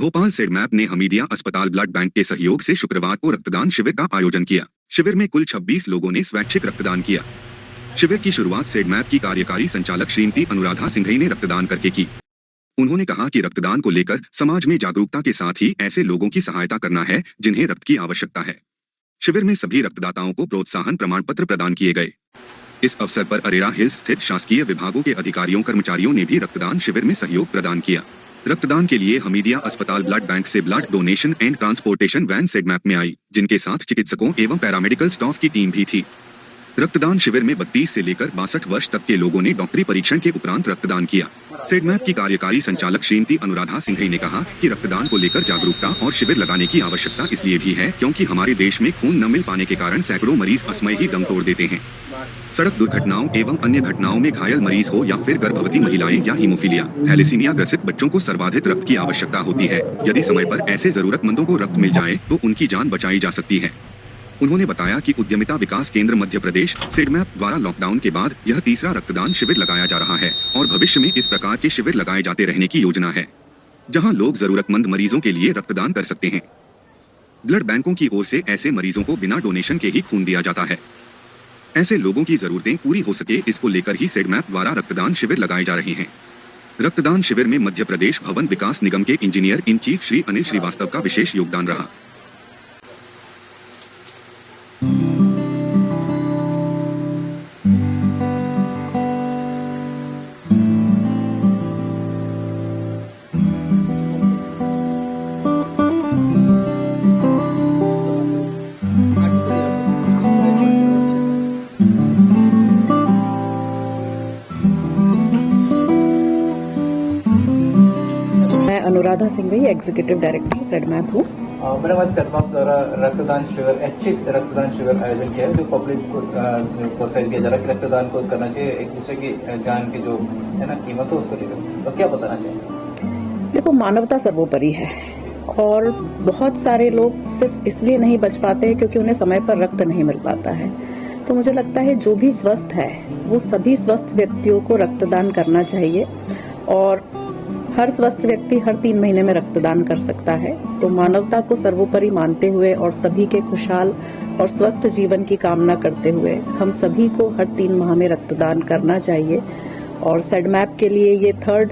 Bhopal SEDMAP ने हमीदिया अस्पताल blood bank के सहयोग से शुक्रवार को रक्तदान शिविर का आयोजन किया। शिविर में कुल 26 लोगों ने स्वैच्छिक रक्तदान किया। शिविर की शुरुआत सेडमैप की कार्यकारी संचालक श्रीमती अनुराधा सिंघई ने रक्तदान करके की। उन्होंने कहा कि रक्तदान को लेकर समाज में जागरूकता के साथ ही ऐसे लोगों की सहायता करना है जिन्हें रक्त की आवश्यकता है। शिविर में सभी रक्तदाताओं को प्रोत्साहन प्रमाण पत्र प्रदान किए गए। इस अवसर पर अरेरा हिल्स स्थित शासकीय विभागों के अधिकारियों कर्मचारियों ने भी रक्तदान शिविर में सहयोग प्रदान किया। रक्तदान के लिए हमीदिया अस्पताल ब्लड बैंक से blood donation and transportation van सेडमैप में आई, जिनके साथ चिकित्सकों एवं पैरामेडिकल स्टाफ की टीम भी थी। रक्तदान शिविर में 32 से लेकर 62 वर्ष तक के लोगों ने डॉक्टरी परीक्षण के उपरांत रक्तदान किया। सेडमैप की कार्यकारी संचालक श्रीमती अनुराधा सिंघई ने कहा कि रक्तदान को लेकर जागरूकता और शिविर लगाने की आवश्यकता इसलिए भी है क्योंकि हमारे देश में खून न मिल पाने के कारण सैकड़ों मरीज असमय ही दम तोड़ देते हैं। सड़क दुर्घटनाओं एवं अन्य घटनाओं में घायल मरीज हो या फिर गर्भवती महिलाएं या हीमोफीलिया, थैलेसीमिया ग्रसित बच्चों को सर्वाधिक रक्त की आवश्यकता होती है। यदि समय पर ऐसे जरूरतमंदों को रक्त मिल जाए तो उनकी जान बचाई जा सकती है। उन्होंने बताया कि उद्यमिता विकास केंद्र मध्य प्रदेश सेडमैप द्वारा लॉकडाउन के बाद यह तीसरा रक्तदान शिविर लगाया जा रहा है और भविष्य में इस प्रकार के शिविर लगाए जाते रहने की योजना है, जहां लोग जरूरतमंद मरीजों के लिए रक्तदान कर सकते हैं। ब्लड बैंकों की ओर से ऐसे मरीजों को बिना डोनेशन के ही खून दिया जाता है। ऐसे लोगों की जरूरतें पूरी हो सके, इसको लेकर ही सेडमैप द्वारा रक्तदान शिविर लगाए जा रहे हैं। रक्तदान शिविर में मध्य प्रदेश भवन विकास निगम के engineer in chief Shri Anil Srivastava का विशेष योगदान रहा। अनुराधा सिंघई, एग्जीक्यूटिव डायरेक्टर सेडमैप हूँ। मैडम, आज सेडमैप द्वारा रक्तदान शिविर, ऐच्छिक रक्तदान शिविर आयोजन किया है, जो पब्लिक को प्रोत्साहित किया जा रहा है कि रक्तदान को करना चाहिए, एक दूसरे की जान की जो है ना कीमत हो उसको लेकर। तो क्या बताना चाहिए? देखो, मानवता सर्वोपरि है और बहुत सारे लोग सिर्फ इसलिए नहीं बच पाते क्योंकि उन्हें समय पर रक्त नहीं मिल पाता है। तो मुझे लगता है जो भी स्वस्थ है वो सभी स्वस्थ व्यक्तियों को रक्तदान करना चाहिए और हर स्वस्थ व्यक्ति हर 3 महीने में रक्तदान कर सकता है। तो मानवता को सर्वोपरि मानते हुए और सभी के खुशहाल और स्वस्थ जीवन की कामना करते हुए हम सभी को हर 3 माह में रक्तदान करना चाहिए। और सेडमैप के लिए ये 3rd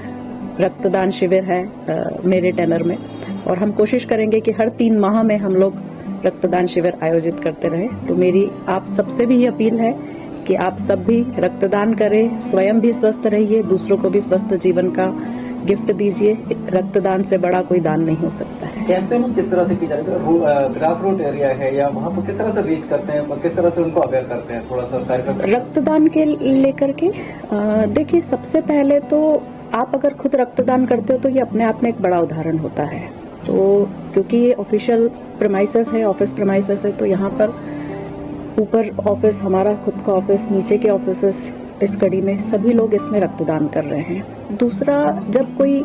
रक्तदान शिविर है मेरे टेनर में, और हम कोशिश करेंगे कि हर 3 माह में हम लोग रक्तदान शिविर आयोजित करते रहे। तो मेरी आप सबसे भी ये अपील है कि आप सब भी रक्तदान करें, स्वयं भी स्वस्थ रहिए, दूसरों को भी स्वस्थ जीवन का गिफ्ट दीजिए। रक्तदान से बड़ा कोई दान नहीं हो सकता है। कैंपेनिंग किस तरह से की जा रही है? ग्रास रूट एरिया है या वहाँ पर किस तरह से रीच करते हैं, किस तरह से उनको अवेयर करते हैं? थोड़ा सा कार्यक्रम रक्तदान के लेकर के देखिए, सबसे पहले तो आप अगर खुद रक्तदान करते हो तो ये अपने आप में एक बड़ा उदाहरण होता है। तो क्योंकि ये ऑफिशियल प्रेमाइसेस है, ऑफिस प्रेमाइसेस है, तो यहाँ पर ऊपर ऑफिस, हमारा खुद का ऑफिस, नीचे के ऑफिसेस, इस कड़ी में सभी लोग इसमें रक्तदान कर रहे हैं। दूसरा, जब कोई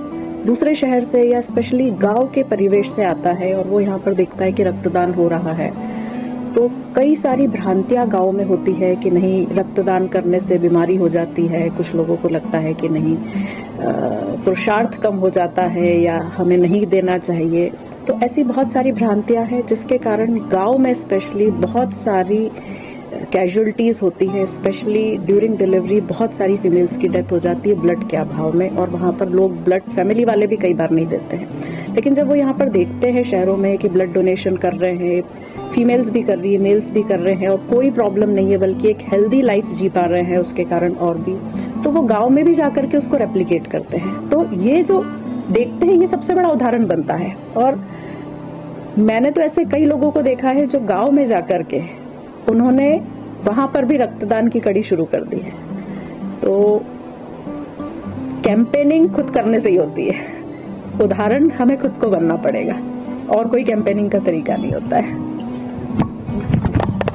दूसरे शहर से या स्पेशली गांव के परिवेश से आता है और वो यहाँ पर देखता है कि रक्तदान हो रहा है, तो कई सारी भ्रांतियां गांव में होती है कि नहीं, रक्तदान करने से बीमारी हो जाती है। कुछ लोगों को लगता है कि नहीं, पुरुषार्थ कम हो जाता है या हमें नहीं देना चाहिए। तो ऐसी बहुत सारी भ्रांतियां हैं जिसके कारण गांव में स्पेशली बहुत सारी कैजुअलिटीज होती है। स्पेशली ड्यूरिंग डिलीवरी बहुत सारी फीमेल्स की डेथ हो जाती है ब्लड के अभाव में, और वहाँ पर लोग ब्लड, फैमिली वाले भी कई बार नहीं देते हैं। लेकिन जब वो यहाँ पर देखते हैं शहरों में कि ब्लड डोनेशन कर रहे हैं, फीमेल्स भी कर रही है, मेल्स भी कर रहे हैं और कोई प्रॉब्लम नहीं है, बल्कि एक हेल्दी लाइफ जी पा रहे हैं उसके कारण, और भी, तो वो गाँव में भी जाकर के उसको रेप्लिकेट करते हैं। तो ये जो देखते हैं, ये सबसे बड़ा उदाहरण बनता है। और मैंने तो ऐसे कई लोगों को देखा है जो गाँव में जाकर के उन्होंने वहां पर भी रक्तदान की कड़ी शुरू कर दी है। तो कैंपेनिंग खुद करने से ही होती है, उदाहरण हमें खुद को बनना पड़ेगा, और कोई कैंपेनिंग का तरीका नहीं होता है।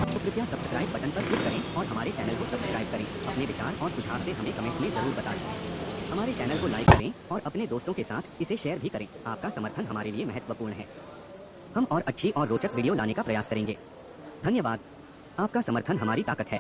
तो कृपया सब्सक्राइब बटन पर क्लिक करें और हमारे चैनल को सब्सक्राइब करें। अपने विचार और सुझाव से हमें कमेंट्स में जरूर बताएं। हमारे चैनल को लाइक करें और अपने दोस्तों के साथ इसे शेयर भी करें। आपका समर्थन हमारे लिए महत्वपूर्ण है। हम और अच्छी और रोचक वीडियो लाने का प्रयास करेंगे। धन्यवाद। आपका समर्थन हमारी ताकत है।